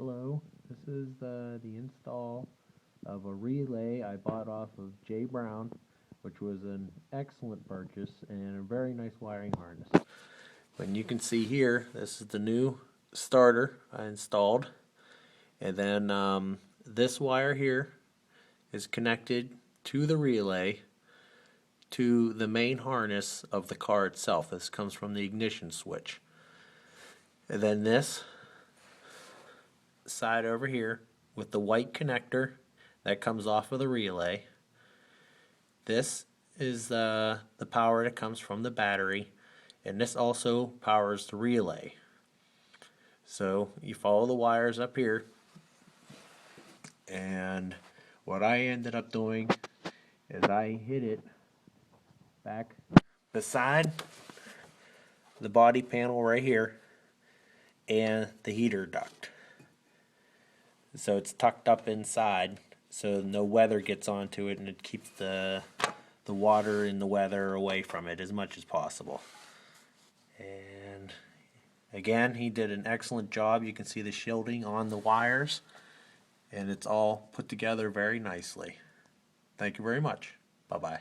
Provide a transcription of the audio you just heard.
Hello, this is the install of a relay I bought off of Jay Brown, which was an excellent purchase and a very nice wiring harness. And you can see here, this is the new starter I installed. And then this wire here is connected to the relay to the main harness of the car itself. This comes from the ignition switch. And then this side over here with the white connector that comes off of the relay. This is the power that comes from the battery, and this also powers the relay. So you follow the wires up here, and what I ended up doing is I hid it back beside the body panel right here and the heater duct. So it's tucked up inside so no weather gets onto it, and it keeps the water and the weather away from it as much as possible. And again, he did an excellent job. You can see the shielding on the wires, and it's all put together very nicely. Thank you very much. Bye-bye.